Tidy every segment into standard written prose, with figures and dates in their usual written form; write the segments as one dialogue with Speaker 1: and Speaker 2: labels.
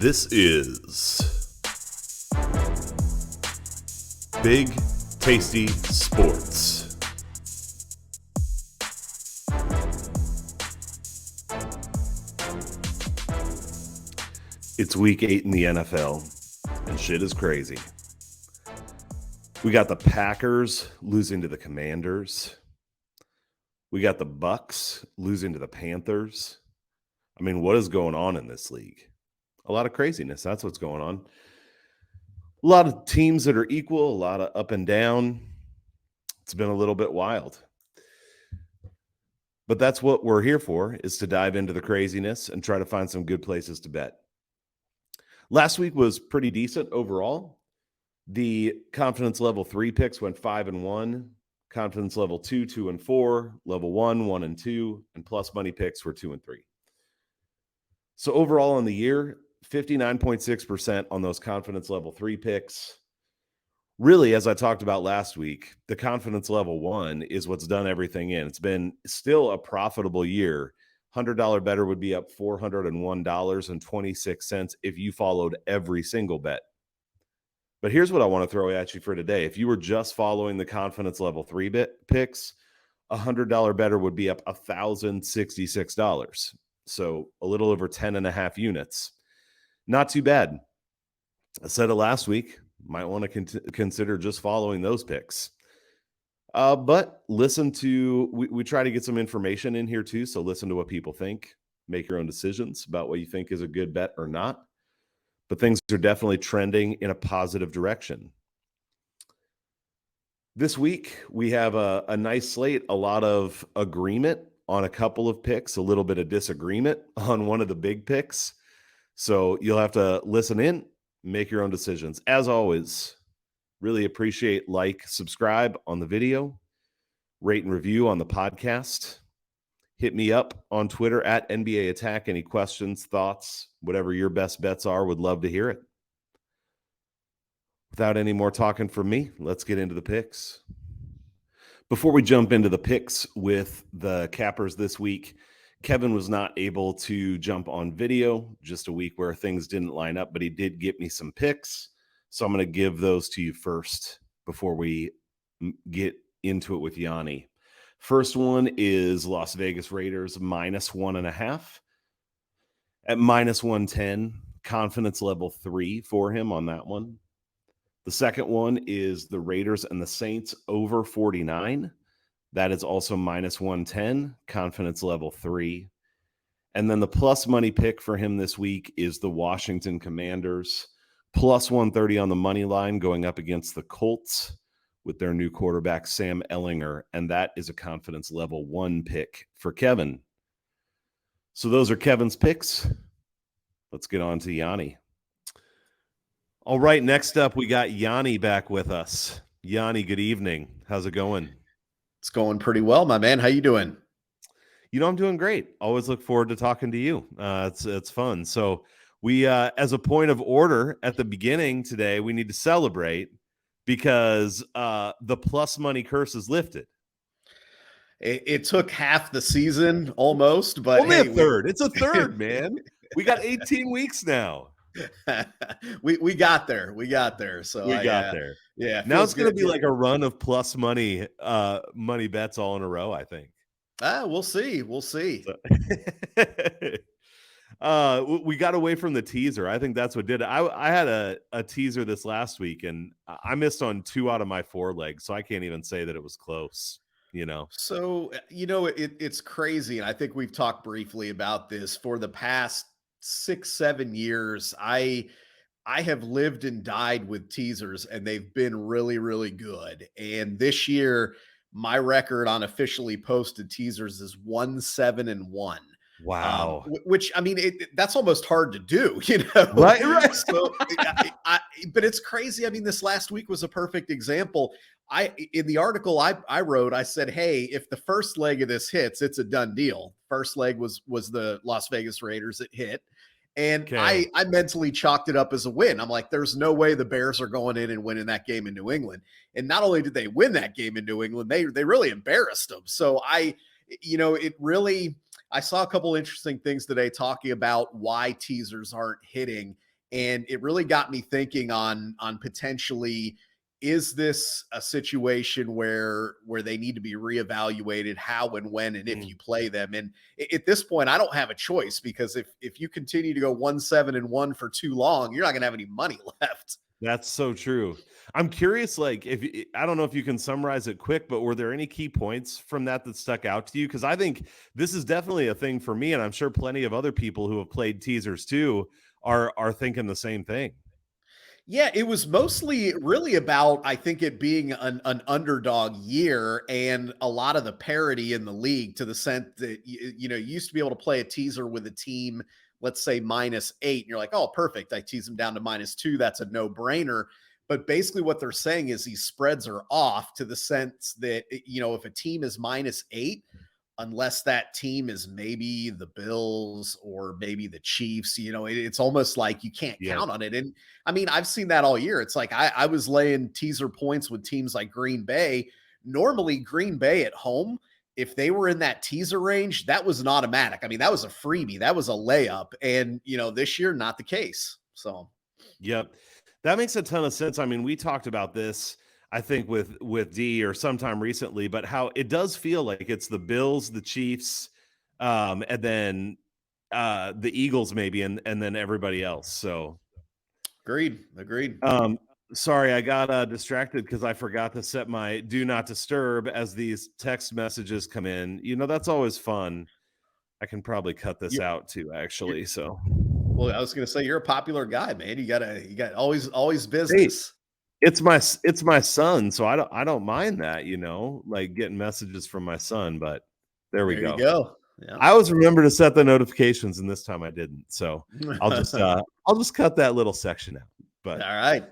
Speaker 1: This is Big Tasty Sports. It's week 8 in the NFL, and shit is crazy. We got the Packers losing to the Commanders. We got the Bucks losing to the Panthers. I mean, what is going on in this league? A lot of craziness. That's what's going on. A lot of teams that are equal, a lot of up and down. It's been a little bit wild. But that's what we're here for, is to dive into the craziness and try to find some good places to bet. Last week was pretty decent overall. The confidence level 3 picks went 5-1. Confidence level 2, 2-4. Level 1, 1-2. And plus money picks were 2-3. So overall on the year, 59.6% on those confidence level 3 picks. Really, as I talked about last week, the confidence level 1 is what's done everything in. It's been still a profitable year. $100 bettor would be up $401.26 if you followed every single bet. But here's what I want to throw at you for today. If you were just following the confidence level 3 picks, $100 bettor would be up $1,066. So a little over 10.5 units. Not too bad. I said it last week. Might want to consider just following those picks. But listen to, we try to get some information in here too. So listen to what people think. Make your own decisions about what you think is a good bet or not. But things are definitely trending in a positive direction. This week, we have a nice slate, a lot of agreement on a couple of picks, a little bit of disagreement on one of the big picks. So you'll have to listen in, make your own decisions. As always, really appreciate subscribe on the video, rate and review on the podcast. Hit me up on Twitter at NBA Attack. Any questions, thoughts, whatever your best bets are, would love to hear it. Without any more talking from me, let's get into the picks. Before we jump into the picks with the cappers this week, Kevin was not able to jump on video, just a week where things didn't line up, but he did get me some picks. So I'm going to give those to you first before we get into it with Yanni. First one is Las Vegas Raiders -1.5 at -110. Confidence level 3 for him on that one. The second one is the Raiders and the Saints over 49. That is also -110, confidence level 3. And then the plus money pick for him this week is the Washington Commanders, +130 on the money line going up against the Colts with their new quarterback, Sam Ehlinger. And that is a confidence level 1 pick for Kevin. So those are Kevin's picks. Let's get on to Yanni. All right, next up, we got Yanni back with us. Yanni, good evening. How's it going?
Speaker 2: It's going pretty well, my man. How you doing?
Speaker 1: I'm doing great. Always look forward to talking to you. It's fun. So we, as a point of order at the beginning today, we need to celebrate because the plus money curse is lifted.
Speaker 2: It took half the season almost, but
Speaker 1: only a third. It's a third, man. We got 18 weeks now.
Speaker 2: we got there. We got there. So
Speaker 1: we got there.
Speaker 2: Yeah.
Speaker 1: Now it's going to be like a run of plus money bets all in a row, I think.
Speaker 2: We'll see. We'll see.
Speaker 1: We got away from the teaser. I think that's what did it. I had a teaser this last week, and I missed on 2 out of my 4 legs, so I can't even say that it was close.
Speaker 2: So, it's crazy. And I think we've talked briefly about this for the past 6-7 years. I have lived and died with teasers, and they've been really, really good. And this year, my record on officially posted teasers is 1-7-1.
Speaker 1: Wow.
Speaker 2: Which, I mean, that's almost hard to do,
Speaker 1: Right.
Speaker 2: So, but it's crazy. I mean, this last week was a perfect example. In the article I wrote, I said, hey, if the first leg of this hits, it's a done deal. First leg was the Las Vegas Raiders. It hit. And I mentally chalked it up as a win. I'm like, there's no way the Bears are going in and winning that game in New England. And not only did they win that game in New England, they really embarrassed them. So I saw a couple interesting things today talking about why teasers aren't hitting. And it really got me thinking on potentially, is this a situation where they need to be reevaluated, how and when and if
Speaker 1: Mm.
Speaker 2: you play them? And at this point, I don't have a choice, because if you continue to go 1-7-1 for too long, you're not going to have any money left.
Speaker 1: That's so true. I'm curious, like, I don't know if you can summarize it quick, but were there any key points from that stuck out to you? Because I think this is definitely a thing for me, and I'm sure plenty of other people who have played teasers too are thinking the same thing.
Speaker 2: Yeah, it was mostly really about, I think, it being an underdog year and a lot of the parity in the league, to the sense that, you used to be able to play a teaser with a team, let's say -8, and you're like, oh, perfect. I tease them down to -2. That's a no brainer. But basically, what they're saying is these spreads are off, to the sense that, if a team is -8, unless that team is maybe the Bills or maybe the Chiefs, it's almost like you can't
Speaker 1: Yep.
Speaker 2: count on it. And I mean, I've seen that all year. It's like I was laying teaser points with teams like Green Bay. Normally, Green Bay at home, if they were in that teaser range, that was an automatic. I mean, that was a freebie, that was a layup. And, this year, not the case. So,
Speaker 1: Yep. That makes a ton of sense. I mean, we talked about this, I think, with D or sometime recently, but how it does feel like it's the Bills, the Chiefs, and then the Eagles maybe, and then everybody else. So
Speaker 2: agreed. Agreed.
Speaker 1: um sorry, I got distracted because I forgot to set my do not disturb as these text messages come in. That's always fun. I can probably cut this
Speaker 2: You,
Speaker 1: out too,
Speaker 2: you
Speaker 1: actually. So
Speaker 2: well, I was going to say, you're a popular guy, man. You got always
Speaker 1: hey,
Speaker 2: business.
Speaker 1: it's my son, so I don't mind that, like getting messages from my son, but there we
Speaker 2: There you
Speaker 1: go.
Speaker 2: go. Yeah.
Speaker 1: I always remember to set the notifications, and this time I didn't. So I'll just
Speaker 2: All
Speaker 1: cut that little section out. But
Speaker 2: right.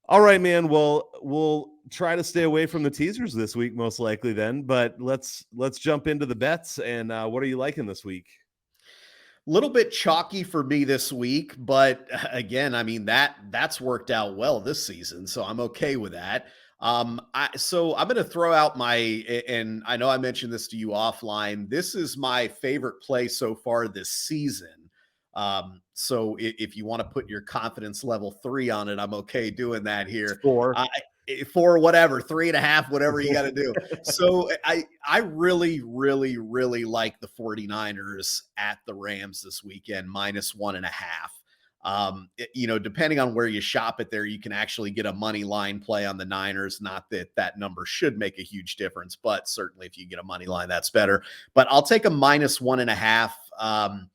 Speaker 1: all right, man. Well, we'll try to stay away from the teasers this week, most likely then. But let's jump into the bets. And what are you liking this week?
Speaker 2: Little bit chalky for me this week, but again, I mean, that's worked out well this season, so I'm okay with that. So I'm going to throw out and I know I mentioned this to you offline. This is my favorite play so far this season. So if you want to put your confidence level 3 on it, I'm okay doing that here.
Speaker 1: Score.
Speaker 2: For whatever, 3.5, whatever you got to do. So I really, really, really like the 49ers at the Rams this weekend, -1.5. Depending on where you shop it there, you can actually get a money line play on the Niners. Not that that number should make a huge difference, but certainly if you get a money line, that's better. But I'll take a -1.5. I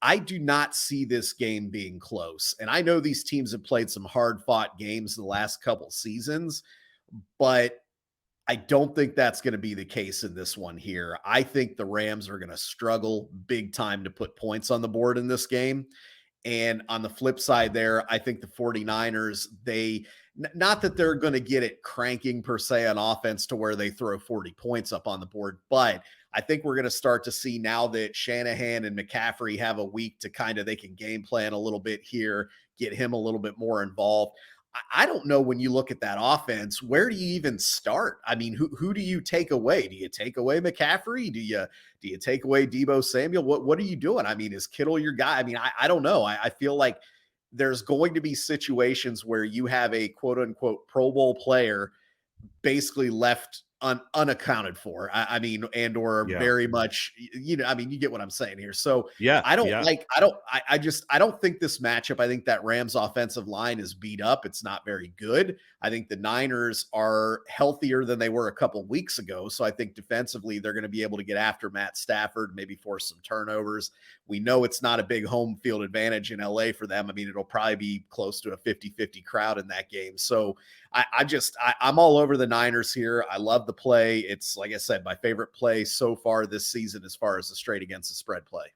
Speaker 2: I do not see this game being close. And I know these teams have played some hard fought games the last couple seasons, but I don't think that's going to be the case in this one here. I think the Rams are going to struggle big time to put points on the board in this game. And on the flip side there, I think the 49ers, not that they're going to get it cranking per se on offense to where they throw 40 points up on the board, but I think we're going to start to see, now that Shanahan and McCaffrey have a week to they can game plan a little bit here, get him a little bit more involved. I don't know, when you look at that offense, where do you even start? I mean, who do you take away? Do you take away McCaffrey? Do you take away Debo Samuel? What are you doing? I mean, is Kittle your guy? I mean, I don't know. I feel like there's going to be situations where you have a quote unquote Pro Bowl player basically left unaccounted for. I mean, and or
Speaker 1: Yeah.
Speaker 2: very much, I mean, you get what I'm saying here. So
Speaker 1: Yeah.
Speaker 2: I don't
Speaker 1: Yeah.
Speaker 2: like, I don't think this matchup, I think that Rams offensive line is beat up. It's not very good. I think the Niners are healthier than they were a couple weeks ago. So I think defensively, they're going to be able to get after Matt Stafford, maybe force some turnovers. We know it's not a big home field advantage in LA for them. I mean, it'll probably be close to a 50-50 crowd in that game. So I'm all over the Niners here. I love the play. It's, like I said, my favorite play so far this season as far as the straight against the spread play.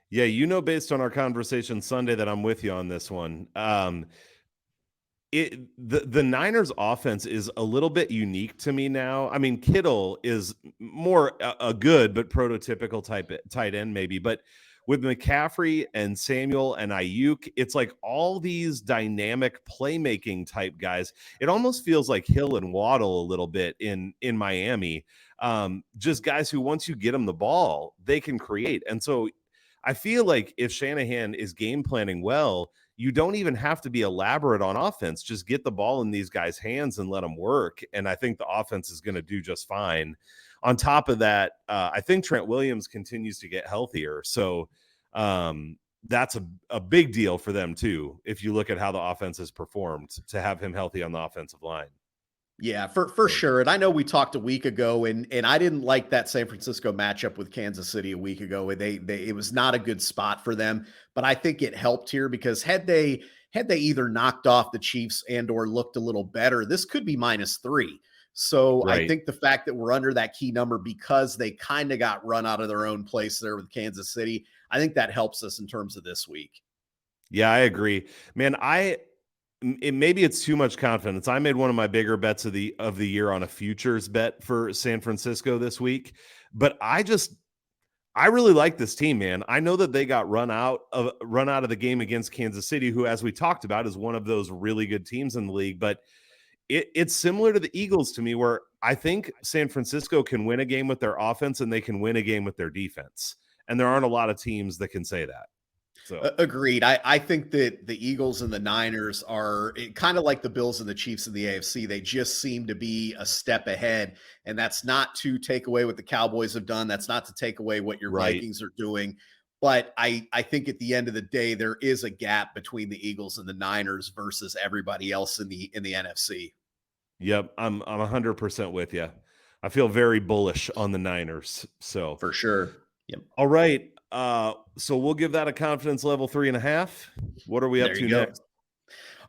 Speaker 1: Yeah, based on our conversation Sunday that I'm with you on this one. The Niners offense is a little bit unique to me now. I mean, Kittle is more a good but prototypical type tight end maybe, but with McCaffrey and Samuel and Ayuk, it's like all these dynamic playmaking type guys. It almost feels like Hill and Waddle a little bit in Miami. Just guys who, once you get them the ball, they can create. And so I feel like if Shanahan is game planning well, you don't even have to be elaborate on offense. Just get the ball in these guys' hands and let them work. And I think the offense is going to do just fine. On top of that, I think Trent Williams continues to get healthier. So that's a big deal for them, too, if you look at how the offense has performed to have him healthy on the offensive line.
Speaker 2: Yeah, for sure. And I know we talked a week ago, and I didn't like that San Francisco matchup with Kansas City a week ago. They it was not a good spot for them, but I think it helped here because had they either knocked off the Chiefs and or looked a little better, this could be -3. So I
Speaker 1: Right.
Speaker 2: think the fact that we're under that key number because they kind of got run out of their own place there with Kansas City, I think that helps us in terms of this week.
Speaker 1: Yeah, I agree. Man, maybe it's too much confidence. I made one of my bigger bets of the year on a futures bet for San Francisco this week, but I really like this team, man. I know that they got run out of the game against Kansas City, who, as we talked about, is one of those really good teams in the league. But it's similar to the Eagles to me, where I think San Francisco can win a game with their offense and they can win a game with their defense. And there aren't a lot of teams that can say that. So
Speaker 2: Agreed. I think that the Eagles and the Niners are kind of like the Bills and the Chiefs in the AFC. They just seem to be a step ahead. And that's not to take away what the Cowboys have done. That's not to take away what your
Speaker 1: right.
Speaker 2: Vikings are doing. But I think at the end of the day, there is a gap between the Eagles and the Niners versus everybody else in the NFC.
Speaker 1: Yep, I'm 100% with you. I feel very bullish on the Niners. So,
Speaker 2: For sure. Yep.
Speaker 1: all right. So we'll give that a confidence level 3.5. What are we up
Speaker 2: There you
Speaker 1: to
Speaker 2: go.
Speaker 1: next?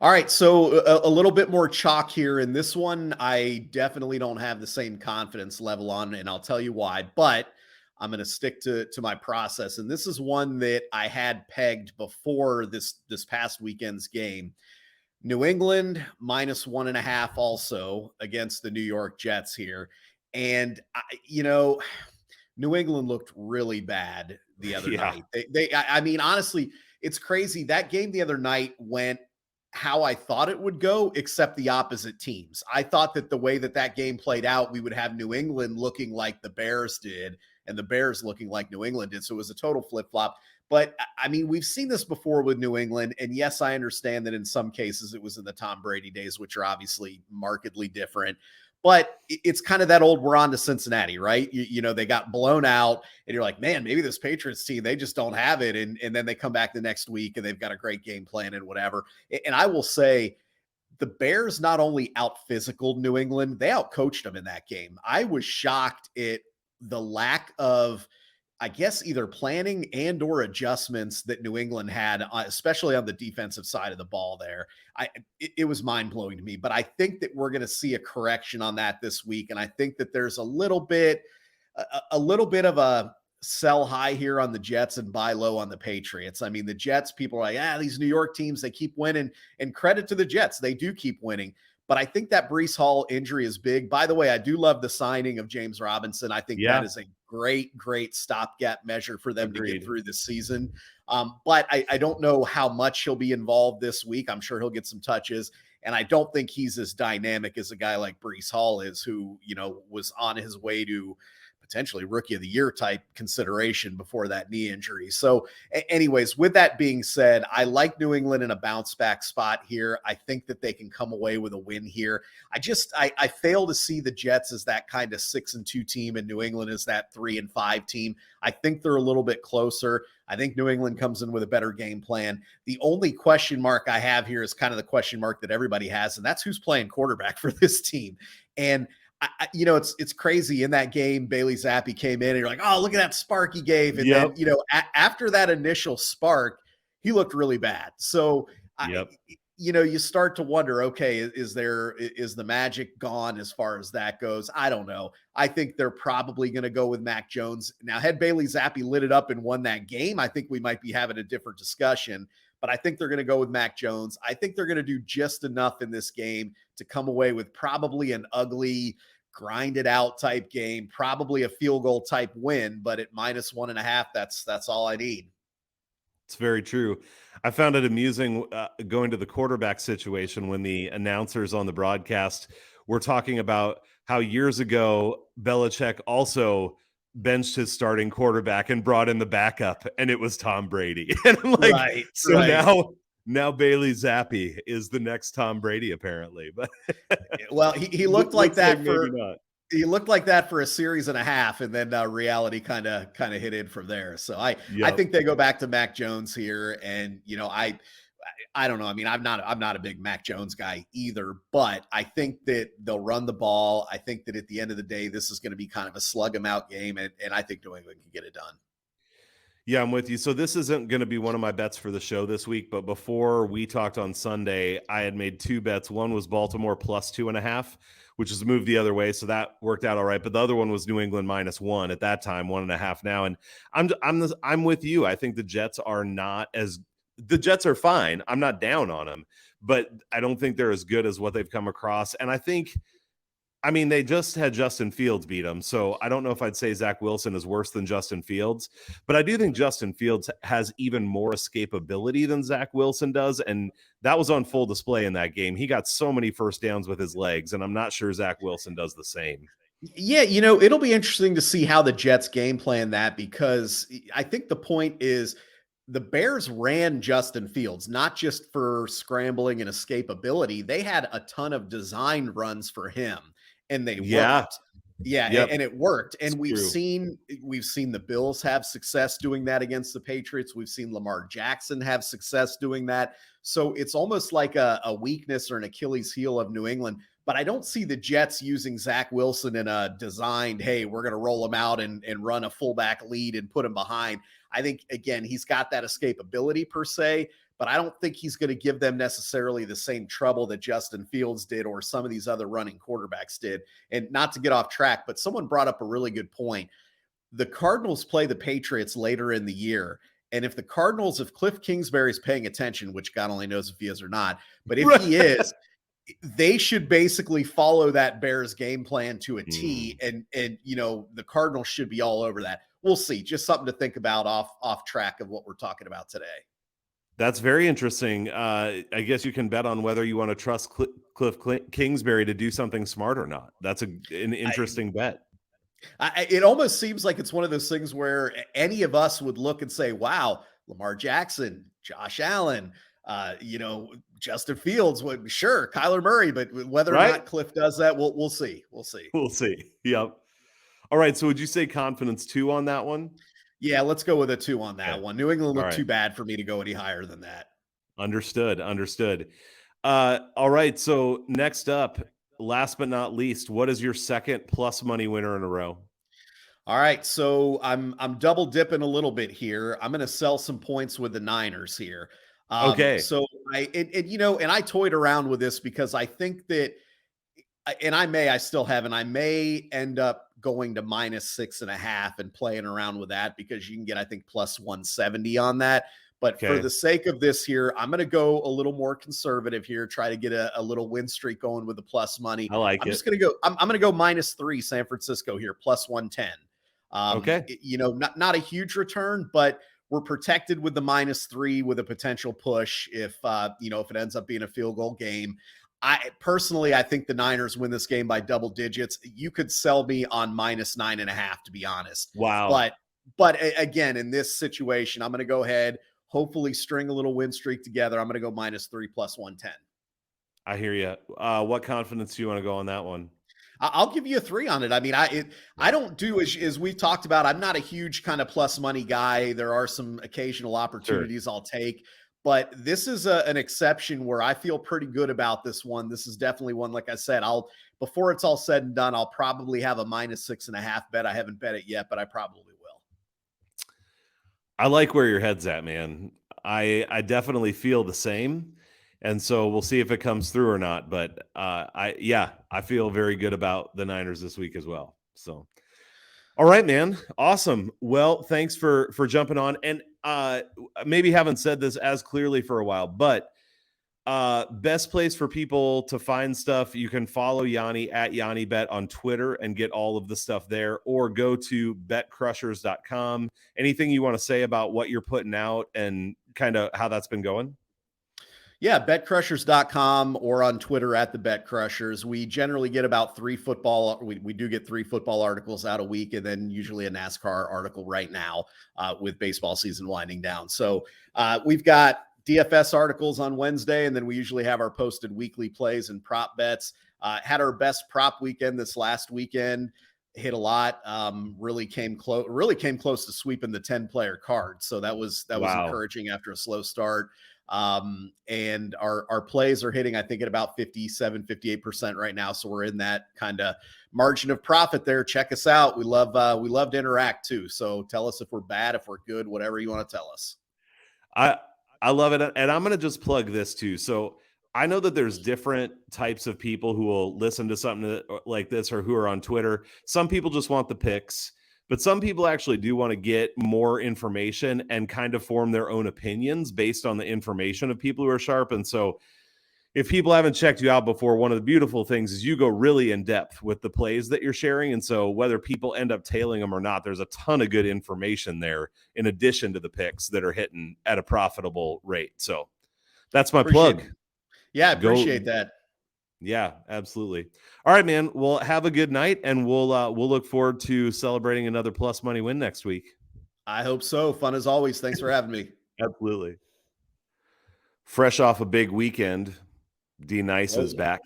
Speaker 2: All right, so a little bit more chalk here. In this one, I definitely don't have the same confidence level on, and I'll tell you why. But I'm going to stick to my process, and this is one that I had pegged before this past weekend's game. New England -1.5, also against the New York Jets here, and New England looked really bad the other
Speaker 1: Yeah.
Speaker 2: night. I mean, honestly, it's crazy. That game the other night went how I thought it would go, except the opposite teams. I thought that the way that that game played out, we would have New England looking like the Bears did and the Bears looking like New England did. So it was a total flip flop. But I mean, we've seen this before with New England. And yes, I understand that in some cases it was in the Tom Brady days, which are obviously markedly different. But it's kind of that old we're on to Cincinnati, right? They got blown out, and you're like, man, maybe this Patriots team, they just don't have it. And then they come back the next week and they've got a great game plan and whatever. And I will say, the Bears not only out physicaled New England, they out coached them in that game. I was shocked at the lack of, I guess, either planning and or adjustments that New England had, especially on the defensive side of the ball there. It was mind blowing to me, but I think that we're going to see a correction on that this week. And I think that there's a little bit of a sell high here on the Jets and buy low on the Patriots. I mean, the Jets, people are like, these New York teams, they keep winning, and credit to the Jets. They do keep winning. But I think that Brees Hall injury is big. By the way, I do love the signing of James Robinson. I think that
Speaker 1: Yeah.
Speaker 2: is a great stopgap measure for them to get
Speaker 1: Agreed.
Speaker 2: through this season. But I don't know how much he'll be involved this week. I'm sure he'll get some touches. And I don't think he's as dynamic as a guy like Brees Hall is, who, was on his way to potentially rookie of the year type consideration before that knee injury. So anyways, with that being said, I like New England in a bounce back spot here. I think that they can come away with a win here. I fail to see the Jets as that kind of 6-2 team and New England as that 3-5 team. I think they're a little bit closer. I think New England comes in with a better game plan. The only question mark I have here is kind of the question mark that everybody has, and that's who's playing quarterback for this team. And it's crazy. In that game, Bailey Zappi came in and you're like, oh, look at that spark he gave. And then,
Speaker 1: Yep.
Speaker 2: after that initial spark, he looked really bad. So,
Speaker 1: Yep.
Speaker 2: you start to wonder, okay, is the magic gone as far as that goes? I don't know. I think they're probably going to go with Mac Jones. Now, had Bailey Zappi lit it up and won that game, I think we might be having a different discussion. But I think they're going to go with Mac Jones. I think they're going to do just enough in this game to come away with probably an ugly, grinded out type game, probably a field goal type win. But at -1.5, that's all I need.
Speaker 1: It's very true. I found it amusing going to the quarterback situation when the announcers on the broadcast were talking about how years ago Belichick also benched his starting quarterback and brought in the backup, and it was Tom Brady. And I'm like,
Speaker 2: Right,
Speaker 1: so
Speaker 2: right.
Speaker 1: now Bailey Zappi is the next Tom Brady, apparently. But
Speaker 2: Well, he looked like
Speaker 1: looks like
Speaker 2: that
Speaker 1: maybe
Speaker 2: for
Speaker 1: not.
Speaker 2: he looked like that for a series and a half, and then reality kind of hit in from there. So I
Speaker 1: Yep.
Speaker 2: think they go back to Mac Jones here, and I don't know. I mean, I'm not a big Mac Jones guy either, but I think that they'll run the ball. I think that at the end of the day, this is going to be kind of a slug 'em out game, and I think New England can get it done.
Speaker 1: Yeah, I'm with you. So this isn't going to be one of my bets for the show this week, but before we talked on Sunday, I had made two bets. One was Baltimore plus 2.5, which is moved the other way, so that worked out all right. But the other one was New England -1 at that time, 1.5 now. And I'm with you. I think the Jets are not as the Jets are fine. I'm not down on them, but I don't think they're as good as what they've come across. And I mean, they just had Justin Fields beat them. So I don't know if I'd say Zach Wilson is worse than Justin Fields, but I do think Justin Fields has even more escapability than Zach Wilson does. And that was on full display in that game. He got so many first downs with his legs, and I'm not sure Zach Wilson does the same.
Speaker 2: Yeah, it'll be interesting to see how the Jets game plan that, because I think the point is the Bears ran Justin Fields, not just for scrambling and escapability. They had a ton of designed runs for him, and they
Speaker 1: Yeah.
Speaker 2: worked. Yeah,
Speaker 1: Yep.
Speaker 2: and it worked.
Speaker 1: It's
Speaker 2: And we've
Speaker 1: true.
Speaker 2: seen we've seen the Bills have success doing that against the Patriots. We've seen Lamar Jackson have success doing that. So it's almost like a weakness or an Achilles heel of New England. But I don't see the Jets using Zach Wilson in a designed, hey, we're going to roll him out and run a fullback lead and put him behind. I think, again, he's got that escapability per se, but I don't think he's going to give them necessarily the same trouble that Justin Fields did or some of these other running quarterbacks did. And not to get off track, but someone brought up a really good point. The Cardinals play the Patriots later in the year. And if Cliff Kingsbury's paying attention, which God only knows if he is or not, but if he is, they should basically follow that Bears game plan to a T,
Speaker 1: Mm.
Speaker 2: and the Cardinals should be all over that. We'll see. Just something to think about off track of what we're talking about today.
Speaker 1: That's very interesting. I guess you can bet on whether you want to trust Cliff Kingsbury to do something smart or not. That's an
Speaker 2: I,
Speaker 1: interesting bet.
Speaker 2: it almost seems like it's one of those things where any of us would look and say, "Wow, Lamar Jackson, Josh Allen, Justin Fields, sure, Kyler Murray," but whether or
Speaker 1: Right?
Speaker 2: not Cliff does that, we'll see. We'll see.
Speaker 1: We'll see. Yep. All right. So would you say confidence 2 on that one?
Speaker 2: Yeah, let's go with a 2 on
Speaker 1: Okay.
Speaker 2: that one. New England
Speaker 1: All
Speaker 2: looked
Speaker 1: right.
Speaker 2: too bad for me to go any higher than that.
Speaker 1: Understood. Understood. All right. So next up, last but not least, what is your second plus money winner in a row?
Speaker 2: All right, so I'm double dipping a little bit here. I'm going to sell some points with the Niners here.
Speaker 1: Okay.
Speaker 2: So and I toyed around with this because I think that, and I still haven't. I may end up going to -6.5 and playing around with that because you can get, I think, plus 170 on that. But for
Speaker 1: Okay.
Speaker 2: the sake of this here, I'm going to go a little more conservative here, try to get a little win streak going with the plus money.
Speaker 1: I like
Speaker 2: I'm
Speaker 1: it.
Speaker 2: just going to go, I'm going to go -3 San Francisco here, plus 110.
Speaker 1: Okay.
Speaker 2: Not a huge return, but we're protected with the -3 with a potential push if it ends up being a field goal game. I think the Niners win this game by double digits. You could sell me on -9.5, to be honest.
Speaker 1: Wow.
Speaker 2: But again, in this situation, I'm going to go ahead, hopefully string a little win streak together. I'm going to go -3 plus 110.
Speaker 1: I hear you. What confidence do you want to go on that one?
Speaker 2: I'll give you a 3 on it. I mean, I don't do, as we've talked about. I'm not a huge kind of plus money guy. There are some occasional
Speaker 1: Sure.
Speaker 2: opportunities I'll take, but this is an exception where I feel pretty good about this one. This is definitely one. Like I said, before it's all said and done, I'll probably have a -6.5 bet. I haven't bet it yet, but I probably will.
Speaker 1: I like where your head's at, man. I definitely feel the same. And so we'll see if it comes through or not. But I feel very good about the Niners this week as well. So all right, man. Awesome. Well, thanks for jumping on. And maybe haven't said this as clearly for a while, but best place for people to find stuff, you can follow Yanni at YanniBet on Twitter and get all of the stuff there, or go to betcrushers.com. Anything you want to say about what you're putting out and kind of how that's been going?
Speaker 2: Yeah, betcrushers.com or on Twitter at the betcrushers. We generally get about we do get 3 football articles out a week, and then usually a NASCAR article right now with baseball season winding down. So we've got DFS articles on Wednesday, and then we usually have our posted weekly plays and prop bets. Had our best prop weekend this last weekend. Hit a lot. Really came close to sweeping the 10-player card. So that was
Speaker 1: Wow.
Speaker 2: encouraging after a slow start. And our plays are hitting, I think, at about 57-58% right now. So we're in that kind of margin of profit there. Check us out. We love to interact too. So tell us if we're bad, if we're good, whatever you want to tell us.
Speaker 1: I I love it, and I'm gonna just plug this too. So I know that there's different types of people who will listen to something like this or who are on Twitter. Some people just want the picks, but some people actually do want to get more information and kind of form their own opinions based on the information of people who are sharp. And so if people haven't checked you out before, one of the beautiful things is you go really in depth with the plays that you're sharing. And so whether people end up tailing them or not, there's a ton of good information there in addition to the picks that are hitting at a profitable rate. So that's my
Speaker 2: Appreciate
Speaker 1: plug.
Speaker 2: it. Yeah, I
Speaker 1: Go.
Speaker 2: appreciate that.
Speaker 1: Yeah, absolutely. All right, man. Well, have a good night, and we'll look forward to celebrating another plus money win next week.
Speaker 2: I hope so. Fun as always. Thanks for having me.
Speaker 1: Absolutely. Fresh off a big weekend, D Nice
Speaker 3: Oh,
Speaker 1: is
Speaker 3: yeah.
Speaker 1: back.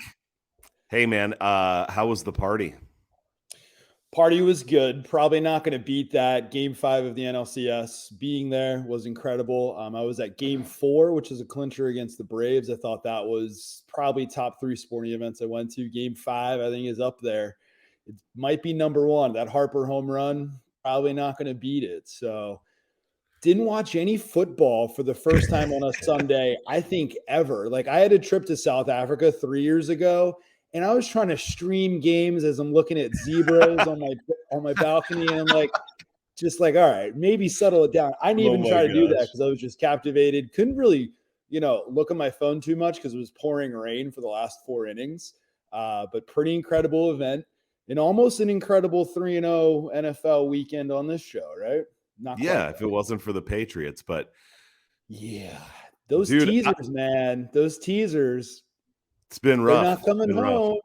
Speaker 1: Hey, man. How was the party?
Speaker 3: Party was good. Probably not going to beat that. Game 5 of the NLCS. Being there was incredible. I was at Game 4, which is a clincher against the Braves. I thought that was probably top 3 sporting events I went to. Game 5, I think, is up there. It might be number 1. That Harper home run, probably not going to beat it. So didn't watch any football for the first time on a Sunday, I think, ever. Like, I had a trip to South Africa 3 years ago, and I was trying to stream games as I'm looking at zebras on my balcony, and I'm like, just like, all right, maybe settle it down. I didn't
Speaker 1: Oh
Speaker 3: even
Speaker 1: my
Speaker 3: try to do that
Speaker 1: gosh.
Speaker 3: because I was just captivated. Couldn't really, look at my phone too much because it was pouring rain for the last 4 innings. But pretty incredible event and almost an incredible 3-0 NFL weekend on this show, right? Not quite
Speaker 1: Yeah, if it wasn't for the Patriots, but
Speaker 3: yeah. Those
Speaker 1: dude,
Speaker 3: teasers, man, those teasers,
Speaker 1: it's been
Speaker 3: they're
Speaker 1: rough.
Speaker 3: not
Speaker 1: It's
Speaker 3: coming
Speaker 1: been rough.
Speaker 3: home.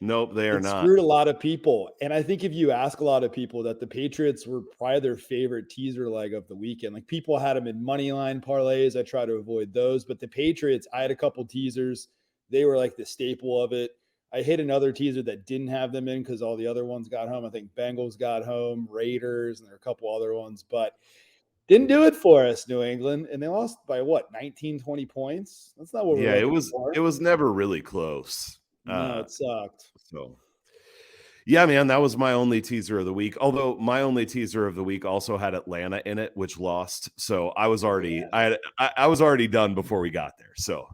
Speaker 1: Nope, they are
Speaker 3: It
Speaker 1: not.
Speaker 3: screwed a lot of people. And I think if you ask a lot of people that the Patriots were probably their favorite teaser leg of the weekend, like people had them in money line parlays. I try to avoid those, but the Patriots, I had a couple teasers. They were like the staple of it. I hit another teaser that didn't have them in because all the other ones got home. I think Bengals got home, Raiders, and there are a couple other ones, but didn't do it for us, New England. And they lost by what, 19, 20 points? That's not what we're
Speaker 1: Yeah,
Speaker 3: looking for.
Speaker 1: it was never really close.
Speaker 3: No, it sucked.
Speaker 1: So yeah, man, that was my only teaser of the week. Although my only teaser of the week also had Atlanta in it, which lost. So I was already
Speaker 3: Yeah.
Speaker 1: I was already done before we got there. So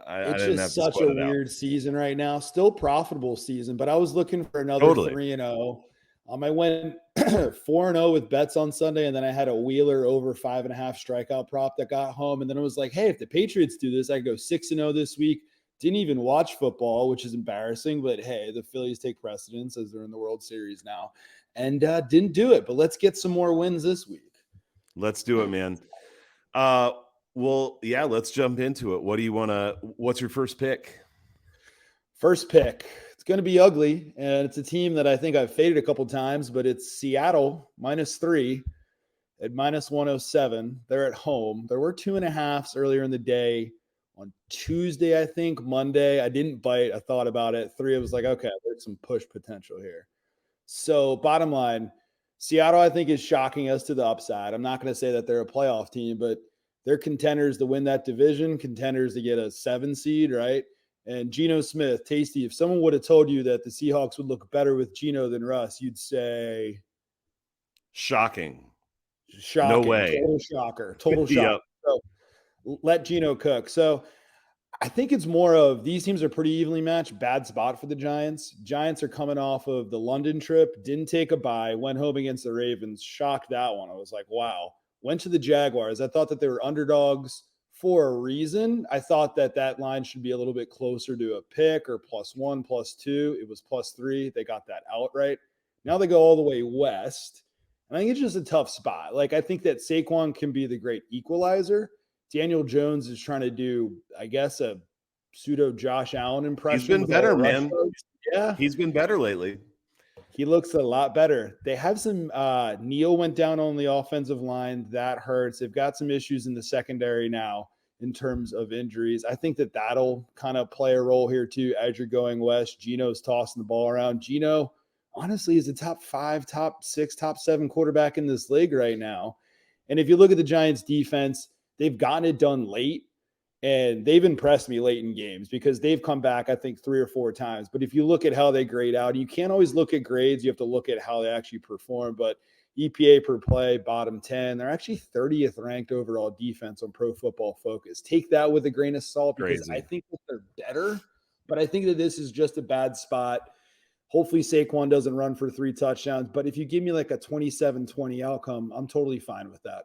Speaker 1: I
Speaker 3: It's
Speaker 1: didn't have
Speaker 3: just
Speaker 1: to
Speaker 3: such
Speaker 1: sweat
Speaker 3: a
Speaker 1: it out.
Speaker 3: weird season right now. Still profitable season, but I was looking for another
Speaker 1: Totally.
Speaker 3: 3-0. I went 4-0 with bets on Sunday, and then I had a Wheeler over 5.5 strikeout prop that got home. And then I was like, hey, if the Patriots do this, I go 6-0 this week. Didn't even watch football, which is embarrassing, but hey, the Phillies take precedence as they're in the World Series now, and didn't do it. But let's get some more wins this week.
Speaker 1: Let's do it, man. Uh well, yeah, let's jump into it. What's your first pick?
Speaker 3: First pick. It's going to be ugly, and it's a team that I think I've faded a couple times, but it's Seattle -3 at -107. They're at home. There were 2.5s earlier in the day on Tuesday, I think. Monday, I didn't bite. I thought about it. 3, I was like, okay, there's some push potential here. So, bottom line, Seattle, I think, is shocking us to the upside. I'm not going to say that they're a playoff team, but they're contenders to win that division, contenders to get a 7 seed, right? And Geno Smith, Tasty, if someone would have told you that the Seahawks would look better with Geno than Russ, you'd say
Speaker 1: Shocking. No
Speaker 3: shocking,
Speaker 1: way.
Speaker 3: total shocker, total shock.
Speaker 1: Yep.
Speaker 3: So let Geno cook. So I think it's more of these teams are pretty evenly matched. Bad spot for the Giants. Giants are coming off of the London trip, didn't take a bye, went home against the Ravens, shocked that one. I was like, wow. Went to the Jaguars. I thought that they were underdogs for a reason. I thought that that line should be a little bit closer to a pick or +1, +2. It was +3. They got that outright. Now they go all the way west. And I think it's just a tough spot. Like, I think that Saquon can be the great equalizer. Daniel Jones is trying to do, I guess, a pseudo Josh Allen impression.
Speaker 1: He's been
Speaker 3: with
Speaker 1: better,
Speaker 3: all the rush
Speaker 1: man.
Speaker 3: yards. Yeah,
Speaker 1: He's been better lately.
Speaker 3: he looks a lot better. They have some Neal went down on the offensive line. That hurts. They've got some issues in the secondary now in terms of injuries. I think that that'll kind of play a role here too as you're going west. Geno's tossing the ball around. Geno, honestly, is a top 5, top 6, top 7 quarterback in this league right now. And if you look at the Giants defense, they've gotten it done late. And they've impressed me late in games because they've come back, I think, 3 or 4 times. But if you look at how they grade out, you can't always look at grades. You have to look at how they actually perform. But EPA per play, bottom 10. They're actually 30th ranked overall defense on Pro Football Focus. Take that with a grain of salt because
Speaker 1: Crazy.
Speaker 3: I think that they're better. But I think that this is just a bad spot. Hopefully Saquon doesn't run for 3 touchdowns. But if you give me like a 27-20 outcome, I'm totally fine with that.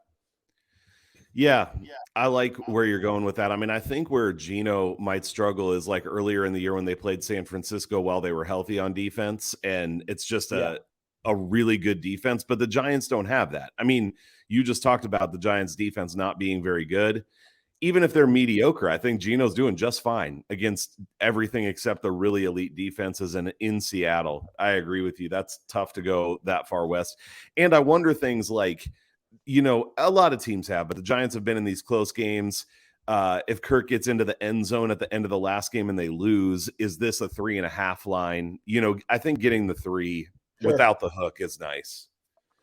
Speaker 1: Yeah, I like where you're going with that. I mean, I think where Geno might struggle is like earlier in the year when they played San Francisco while they were healthy on defense, and it's just a really good defense, but the Giants don't have that. I mean, you just talked about the Giants defense not being very good. Even if they're mediocre, I think Geno's doing just fine against everything except the really elite defenses. And in Seattle, I agree with you. That's tough to go that far west. And I wonder things like, you know, a lot of teams have, but the Giants have been in these close games. If Kirk gets into the end zone at the end of the last game and they lose, is this a 3.5 line? You know, I think getting the 3 without the hook is nice.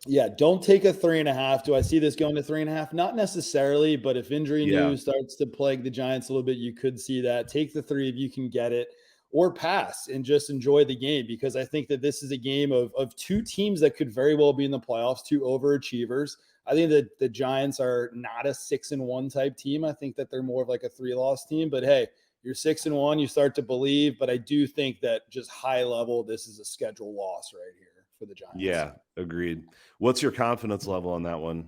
Speaker 3: Yeah, don't take a 3.5. Do I see this going to 3.5? Not necessarily, but if injury news starts to plague the Giants a little bit, you could see that. Take the 3 if you can get it, or pass and just enjoy the game, because I think that this is a game of 2 teams that could very well be in the playoffs, 2 overachievers. I think that the Giants are not a 6-1 type team. I think that they're more of like a 3-loss team. But hey, you're 6-1, you start to believe. But I do think that just high level, this is a schedule loss right here for the Giants.
Speaker 1: Yeah, agreed. What's your confidence level on that one?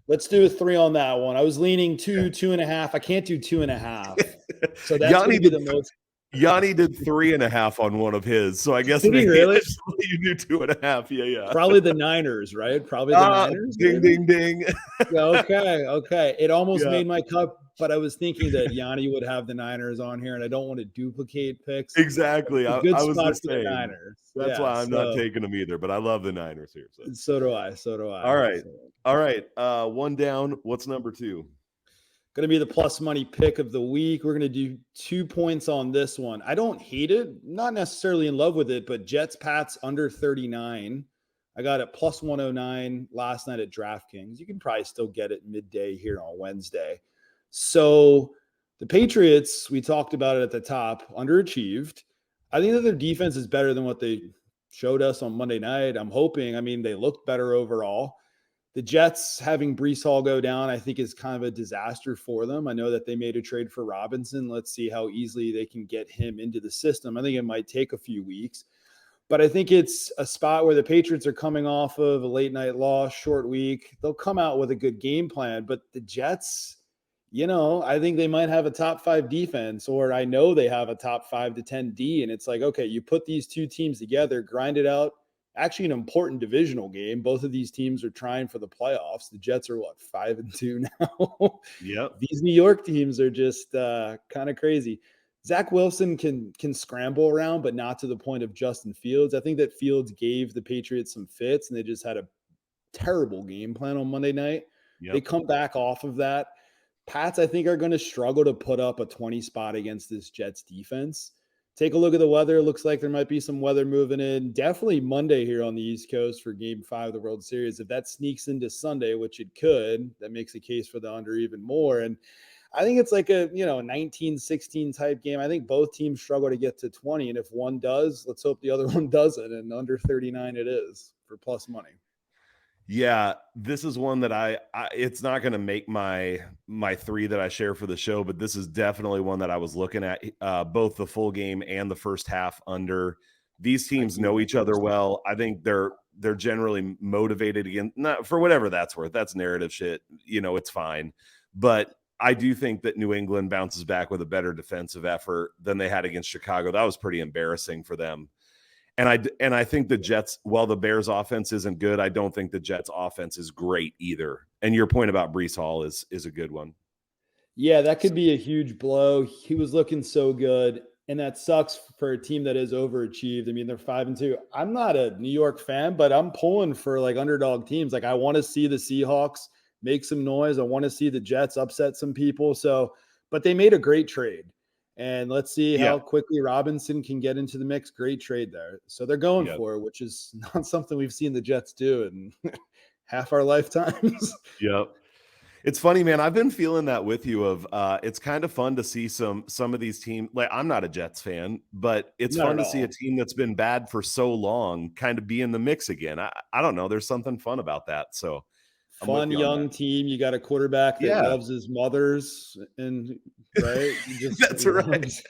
Speaker 3: Let's do a 3 on that one. I was leaning 2.5. I can't do 2.5. So that's going to be the most.
Speaker 1: Yanni did 3.5 on one of his, so I guess
Speaker 3: Did he really?
Speaker 1: You do 2.5. Yeah.
Speaker 3: Probably the Niners, right? Probably the Niners.
Speaker 1: Ding, ding, ding.
Speaker 3: Okay. It almost made my cut, but I was thinking that Yanni would have the Niners on here, and I don't want to duplicate picks.
Speaker 1: Exactly. I was the same.
Speaker 3: Niners.
Speaker 1: That's why I'm not taking them either, but I love the Niners here.
Speaker 3: So do I.
Speaker 1: All right. One down. What's number 2?
Speaker 3: Going to be the plus money pick of the week. We're going to do 2 points on this one. I don't hate it, not necessarily in love with it, but Jets Pats under 39. I got it plus 109 last night at DraftKings. You can probably still get it midday here on Wednesday. So the Patriots, we talked about it at the top, underachieved. I think that their defense is better than what they showed us on Monday night. I'm hoping. I mean, they looked better overall. The Jets having Breece Hall go down, I think, is kind of a disaster for them. I know that they made a trade for Robinson. Let's see how easily they can get him into the system. I think it might take a few weeks. But I think it's a spot where the Patriots are coming off of a late night loss, short week. They'll come out with a good game plan. But the Jets, you know, I think they might have a top 5 defense, or I know they have a top 5 to 10 D. And it's like, okay, you put these 2 teams together, grind it out. Actually, an important divisional game. Both of these teams are trying for the playoffs. The Jets are 5-2 now.
Speaker 1: Yep.
Speaker 3: These New York teams are just kind of crazy. Zach Wilson can scramble around, but not to the point of Justin Fields. I think that Fields gave the Patriots some fits, and they just had a terrible game plan on Monday night. Yep. They come back off of that. Pats, I think, are going to struggle to put up a 20 spot against this Jets defense. Take a look at the weather. It looks like there might be some weather moving in. Definitely Monday here on the East Coast for Game 5 of the World Series. If that sneaks into Sunday, which it could, that makes a case for the under even more. And I think it's like a 19-16 type game. I think both teams struggle to get to 20. And if one does, let's hope the other one doesn't. And under 39 it is for plus money.
Speaker 1: Yeah, this is one that I it's not going to make my 3 that I share for the show, but this is definitely one that I was looking at, both the full game and the first half under. These teams know each other well. I think they're generally motivated again, not for whatever that's worth. That's narrative shit. It's fine. But I do think that New England bounces back with a better defensive effort than they had against Chicago. That was pretty embarrassing for them. And I think the Jets, while the Bears offense isn't good, I don't think the Jets offense is great either. And your point about Breece Hall is a good one.
Speaker 3: Yeah, that could be a huge blow. He was looking so good, and that sucks for a team that is overachieved. I mean, they're 5-2. I'm not a New York fan, but I'm pulling for like underdog teams. Like I want to see the Seahawks make some noise. I want to see the Jets upset some people. So, but they made a great trade. And let's see
Speaker 1: Yeah.
Speaker 3: how quickly Robinson can get into the mix. Great trade there. So they're going
Speaker 1: Yep.
Speaker 3: for it, which is not something we've seen the Jets do in half our lifetimes.
Speaker 1: Yep. It's funny, man. I've been feeling that with you of it's kind of fun to see some of these teams. Like I'm not a Jets fan, but it's
Speaker 3: Not
Speaker 1: fun
Speaker 3: at
Speaker 1: to see a
Speaker 3: all.
Speaker 1: team that's been bad for so long kind of be in the mix again. I don't know. There's something fun about that. So I'm with
Speaker 3: Fun
Speaker 1: you on that.
Speaker 3: young team. You got a quarterback that
Speaker 1: Yeah,
Speaker 3: loves his mothers, and right, you just
Speaker 1: that's right.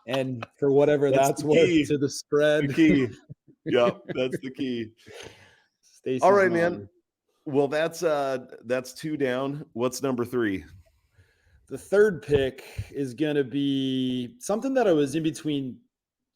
Speaker 3: and for whatever
Speaker 1: That's
Speaker 3: that's
Speaker 1: the
Speaker 3: worth
Speaker 1: key.
Speaker 3: to the
Speaker 1: The
Speaker 3: spread.
Speaker 1: key. Yep, that's the key. All
Speaker 3: Stacy's
Speaker 1: right, man.
Speaker 3: mom.
Speaker 1: Well, that's 2 down. What's number 3?
Speaker 3: The third pick is going to be something that I was in between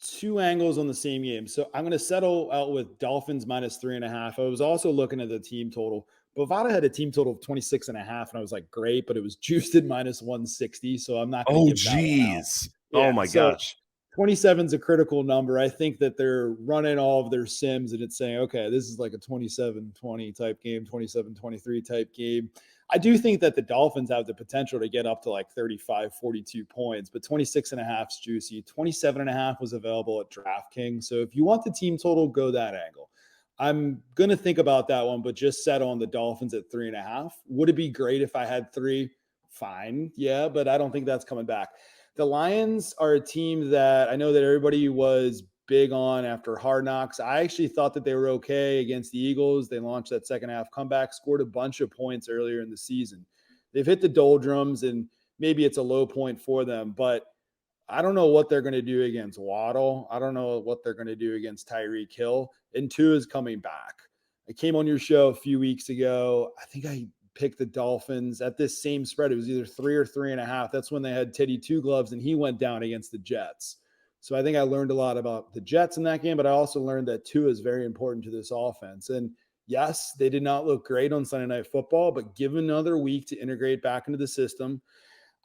Speaker 3: two angles on the same game. So I'm going to settle out with Dolphins -3.5. I was also looking at the team total. Bovada had a team total of 26.5, and I was like, great, but it was juiced at -160. So I'm not going to
Speaker 1: Oh,
Speaker 3: give that one out.
Speaker 1: geez.
Speaker 3: Yeah.
Speaker 1: Oh my
Speaker 3: So
Speaker 1: gosh.
Speaker 3: 27 is a critical number. I think that they're running all of their sims and it's saying, okay, this is like a 27-20 type game, 27-23 type game. I do think that the Dolphins have the potential to get up to like 35, 42 points, but 26.5 is juicy. 27.5 was available at DraftKings. So if you want the team total, go that angle. I'm going to think about that one, but just set on the Dolphins at 3.5. Would it be great if I had 3? Fine. Yeah, but I don't think that's coming back. The Lions are a team that I know that everybody was big on after Hard Knocks. I actually thought that they were okay against the Eagles. They launched that second half comeback, scored a bunch of points earlier in the season. They've hit the doldrums, and maybe it's a low point for them, but I don't know what they're going to do against Waddle. I don't know what they're going to do against Tyreek Hill. And Tua is coming back. I came on your show a few weeks ago. I think I picked the Dolphins at this same spread. It was either 3 or 3.5. That's when they had Teddy Two Gloves, and he went down against the Jets. So I think I learned a lot about the Jets in that game, but I also learned that Tua is very important to this offense. And yes, they did not look great on Sunday Night Football, but give another week to integrate back into the system.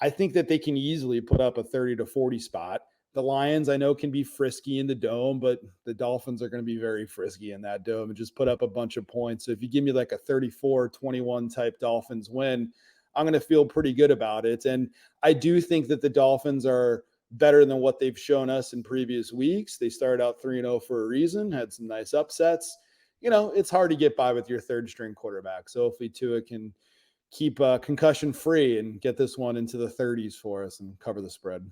Speaker 3: I think that they can easily put up a 30 to 40 spot. The Lions, I know, can be frisky in the dome, but the Dolphins are going to be very frisky in that dome and just put up a bunch of points. So if you give me like a 34-21 type Dolphins win, I'm going to feel pretty good about it. And I do think that the Dolphins are better than what they've shown us in previous weeks. They started out 3-0 for a reason, had some nice upsets. You know, it's hard to get by with your third string quarterback. So hopefully Tua can keep concussion free and get this one into the 30s for us and cover the spread.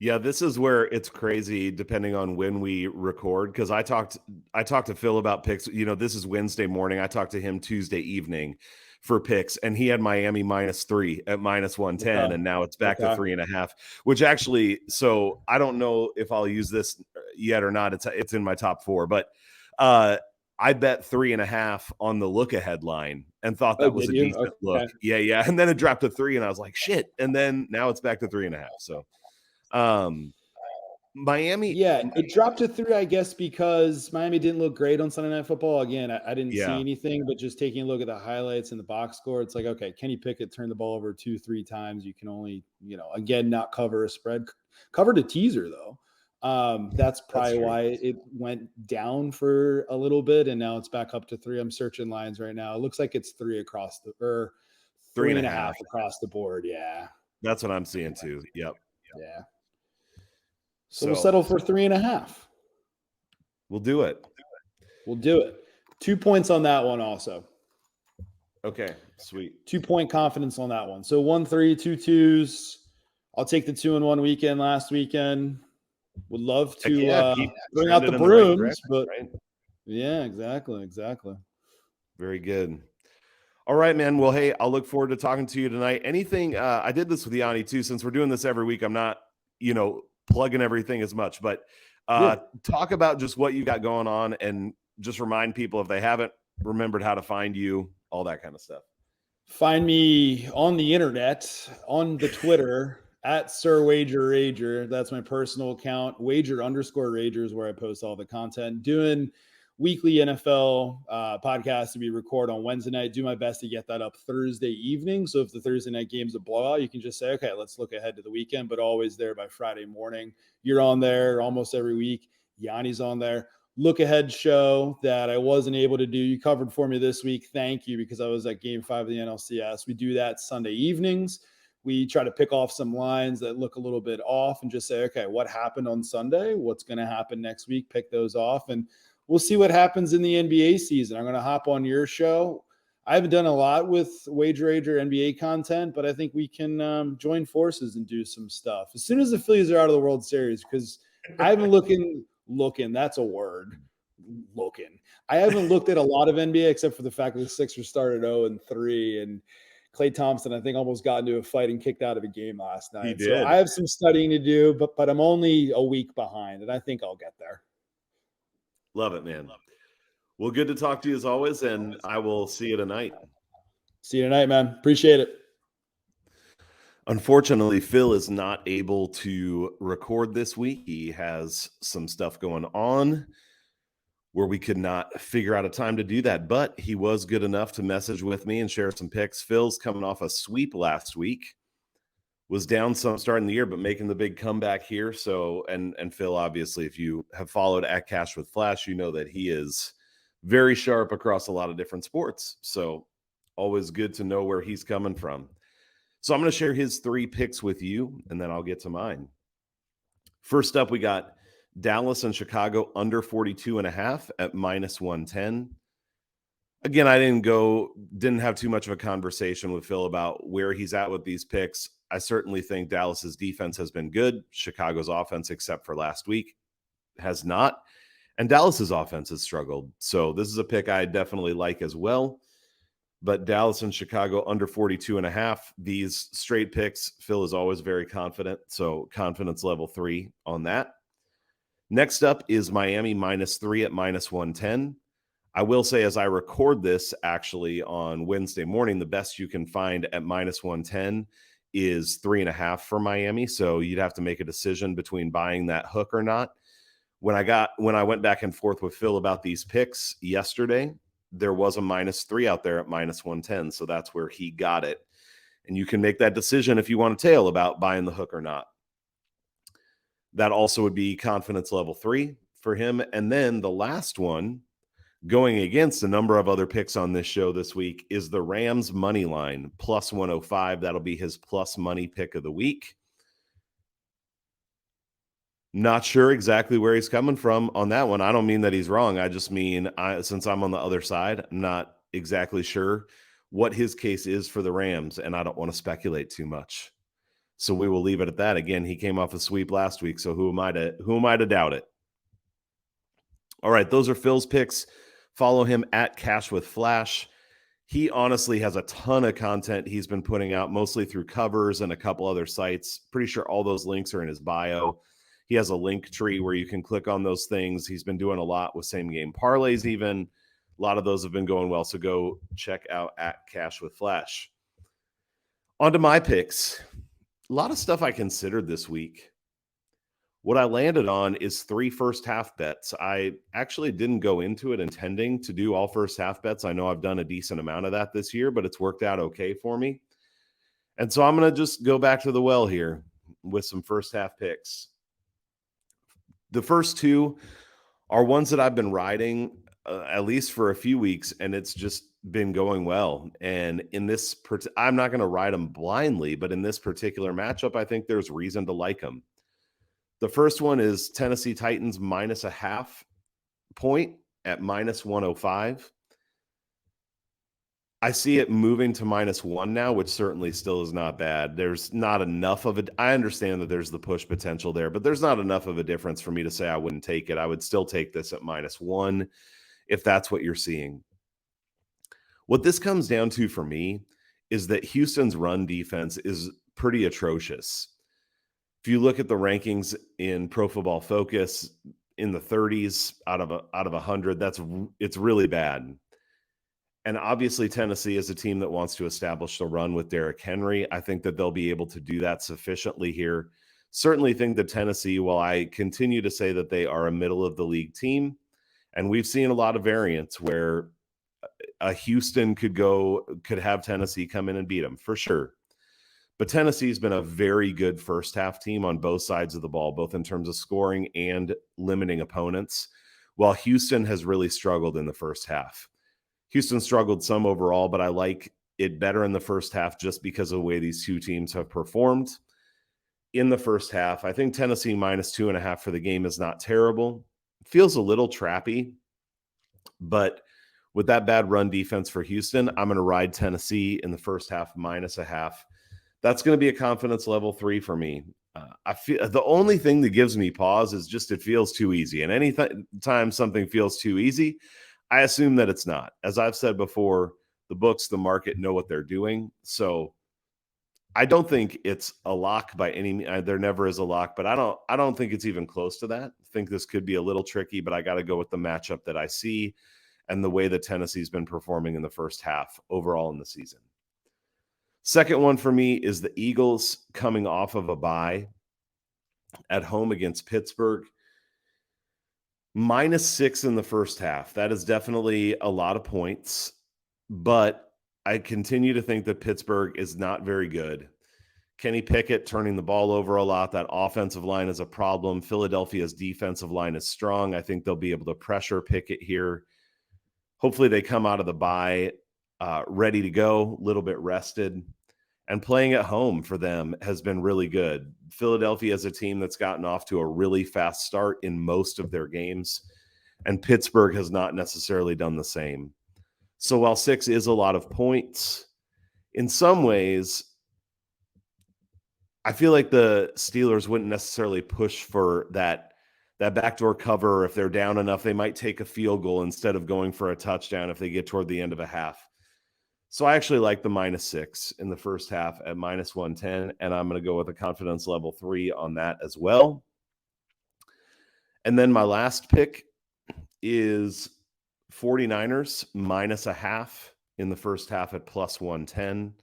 Speaker 1: Yeah, this is where it's crazy depending on when we record, because I talked to Phil about picks. You know, this is Wednesday morning. I talked to him Tuesday evening for picks, and he had Miami -3 at -110, and now it's back to 3.5, which actually, so I don't know if I'll use this yet or not. It's in my top 4, but I bet 3.5 on the look ahead line and thought that was a decent look. Yeah. And then it dropped to 3 and I was like, shit. And then now it's back to 3.5. So Miami.
Speaker 3: Yeah, it dropped to 3, I guess, because Miami didn't look great on Sunday Night Football. Again, I didn't see anything, but just taking a look at the highlights and the box score, it's like, okay, Kenny Pickett turned the ball over 2-3 times. You can only, again, not cover a spread. Covered a teaser, though. That's probably why it went down for a little bit, and now it's back up to 3. I'm searching lines right now. It looks like it's 3 across the, or 3.5 across the board. Yeah,
Speaker 1: that's what I'm seeing too. Yep.
Speaker 3: Yeah. So we'll settle for 3.5.
Speaker 1: We'll do it.
Speaker 3: 2 points on that one also.
Speaker 1: Okay, sweet.
Speaker 3: 2-point confidence on that one. So 1-3, 2 2s. I'll take the 2-1 weekend last weekend. Would love to bring out the brooms, but yeah, exactly.
Speaker 1: Very good. All right, man. Well, hey, I'll look forward to talking to you tonight. Anything, I did this with Yanni too, since we're doing this every week. I'm not, plugging everything as much, but talk about just what you got going on and just remind people if they haven't remembered how to find you, all that kind of stuff.
Speaker 3: Find me on the internet, on the Twitter at Sir Wager Rager. That's my personal account. Wager_Rager is where I post all the content. Doing weekly NFL podcast to be recorded on Wednesday night. Do my best to get that up Thursday evening. So if the Thursday night game's a blowout, you can just say, okay, let's look ahead to the weekend, but always there by Friday morning. You're on there almost every week. Yanni's on there. Look ahead show that I wasn't able to do. You covered for me this week. Thank you, because I was at game 5 of the NLCS. We do that Sunday evenings. We try to pick off some lines that look a little bit off and just say, okay, what happened on Sunday? What's going to happen next week? Pick those off, and we'll see what happens in the NBA season. I'm going to hop on your show. I haven't done a lot with Wager NBA content, but I think we can join forces and do some stuff as soon as the Phillies are out of the World Series, because I haven't looking. That's a word. Looking. I haven't looked at a lot of NBA except for the fact that the Sixers started 0-3, and Klay Thompson, I think, almost got into a fight and kicked out of a game last night.
Speaker 1: He did.
Speaker 3: So I have some studying to do, but I'm only a week behind, and I think I'll get there.
Speaker 1: Love it, man. Well, good to talk to you as always, and I will see you tonight.
Speaker 3: See you tonight, man. Appreciate it.
Speaker 1: Unfortunately, Phil is not able to record this week. He has some stuff going on where we could not figure out a time to do that, but he was good enough to message with me and share some picks. Phil's coming off a sweep last week, was down some starting the year, but making the big comeback here. So, and Phil, obviously, if you have followed at Cash with Flash, you know that he is very sharp across a lot of different sports. So always good to know where he's coming from. So I'm going to share his 3 picks with you, and then I'll get to mine. First up, we got Dallas and Chicago under 42.5 at -110. Again, I didn't have too much of a conversation with Phil about where he's at with these picks. I certainly think Dallas's defense has been good. Chicago's offense, except for last week, has not. And Dallas's offense has struggled. So this is a pick I definitely like as well. But Dallas and Chicago under 42.5, these straight picks, Phil is always very confident. So confidence level 3 on that. Next up is Miami -3 at -110. I will say, as I record this actually on Wednesday morning, the best you can find at -110 is 3.5 for Miami. So you'd have to make a decision between buying that hook or not. When I went back and forth with Phil about these picks yesterday, there was a -3 out there at -110. So that's where he got it. And you can make that decision if you want to tail about buying the hook or not. That also would be confidence level 3 for him. And then the last one, going against a number of other picks on this show this week, is the Rams money line +105. That'll be his plus money pick of the week. Not sure exactly where he's coming from on that one. I don't mean that he's wrong. I just mean, since I'm on the other side, I'm not exactly sure what his case is for the Rams, and I don't want to speculate too much. So we will leave it at that. Again, he came off a sweep last week, so who am I to doubt it? All right, those are Phil's picks. Follow him at Cash with Flash. He honestly has a ton of content he's been putting out, mostly through covers and a couple other sites. Pretty sure all those links are in his bio. He has a link tree where you can click on those things. He's been doing a lot with same game parlays even. A lot of those have been going well, so go check out at Cash with Flash. On to my picks. A lot of stuff I considered this week. What I landed on is 3 first half bets. I actually didn't go into it intending to do all first half bets. I know I've done a decent amount of that this year, but it's worked out okay for me. And so I'm going to just go back to the well here with some first half picks. The first 2 are ones that I've been riding at least for a few weeks, and it's just been going well. And in this, I'm not going to ride them blindly, but in this particular matchup, I think there's reason to like them. The first one is Tennessee Titans -0.5 point at -105. I see it moving to -1 now, which certainly still is not bad. There's not enough of it. I understand that there's the push potential there, but there's not enough of a difference for me to say I wouldn't take it. I would still take this at -1 if that's what you're seeing. What this comes down to for me is that Houston's run defense is pretty atrocious. If you look at the rankings in Pro Football Focus, in the 30s out of 100, it's really bad. And obviously Tennessee is a team that wants to establish the run with Derrick Henry. I think that they'll be able to do that sufficiently here. Certainly think that Tennessee, while I continue to say that they are a middle of the league team, And we've seen a lot of variants where a Houston could have Tennessee come in and beat them for sure. But Tennessee's been a very good first half team on both sides of the ball, both in terms of scoring and limiting opponents, while Houston has really struggled in the first half. Houston struggled some overall, but I like it better in the first half just because of the way these two teams have performed in the first half. I think Tennessee -2.5 for the game is not terrible. It feels a little trappy, but with that bad run defense for Houston, I'm going to ride Tennessee in the first half -0.5. That's going to be a confidence level 3 for me. I feel the only thing that gives me pause is just it feels too easy. And any time something feels too easy, I assume that it's not. As I've said before, the books, the market know what they're doing. So I don't think it's a lock by any means. There never is a lock, but I don't think it's even close to that. I think this could be a little tricky, but I got to go with the matchup that I see and the way that Tennessee's been performing in the first half overall in the season. Second one for me is the Eagles coming off of a bye at home against Pittsburgh. -6 in the first half. That is definitely a lot of points, but I continue to think that Pittsburgh is not very good. Kenny Pickett turning the ball over a lot. That offensive line is a problem. Philadelphia's defensive line is strong. I think they'll be able to pressure Pickett here. Hopefully they come out of the bye ready to go, a little bit rested. And playing at home for them has been really good. Philadelphia is a team that's gotten off to a really fast start in most of their games, and Pittsburgh has not necessarily done the same. So while 6 is a lot of points, in some ways, I feel like the Steelers wouldn't necessarily push for that backdoor cover. If they're down enough, they might take a field goal instead of going for a touchdown if they get toward the end of a half. So I actually like the -6 in the first half at -110, and I'm going to go with a confidence level 3 on that as well. And then my last pick is 49ers -0.5 in the first half at +110.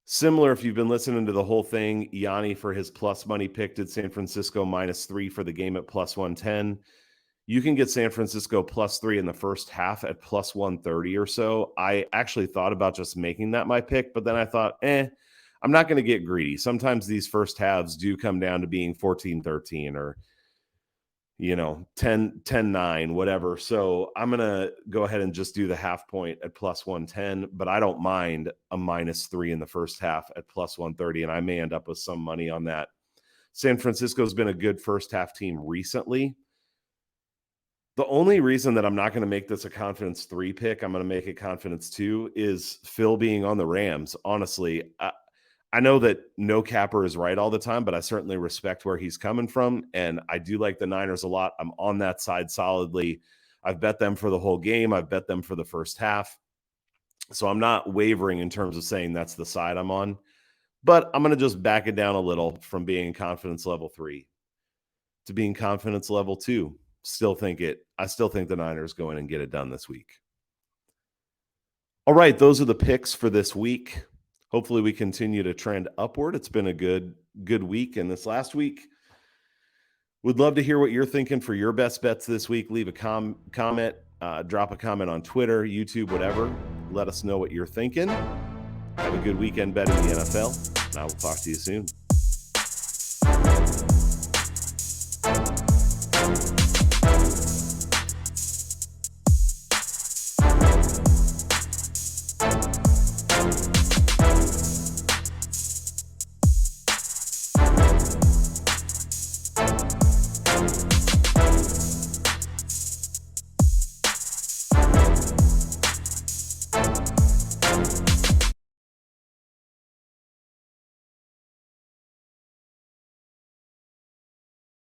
Speaker 1: Similar, if you've been listening to the whole thing, Yanni for his plus money pick did San Francisco -3 for the game at +110. You can get San Francisco +3 in the first half at +130 or so. I actually thought about just making that my pick, but then I thought, I'm not going to get greedy. Sometimes these first halves do come down to being 14-13 or, 10-9, whatever. So I'm going to go ahead and just do the half point at +110, but I don't mind a -3 in the first half at +130, and I may end up with some money on that. San Francisco's been a good first half team recently. The only reason that I'm not going to make this a confidence 3 pick, I'm going to make it confidence 2, is Phil being on the Rams. Honestly, I know that no capper is right all the time, but I certainly respect where he's coming from. And I do like the Niners a lot. I'm on that side solidly. I've bet them for the whole game. I've bet them for the first half. So I'm not wavering in terms of saying that's the side I'm on. But I'm going to just back it down a little from being confidence level 3 to being confidence level 2. I still think the Niners go in and get it done this week. All right, those are the picks for this week. Hopefully we continue to trend upward. It's been a good week, and this last week, would love to hear what you're thinking for your best bets this week. Leave a comment, drop a comment on Twitter, YouTube, whatever. Let us know what you're thinking. Have a good weekend betting the NFL, and I will talk to you soon.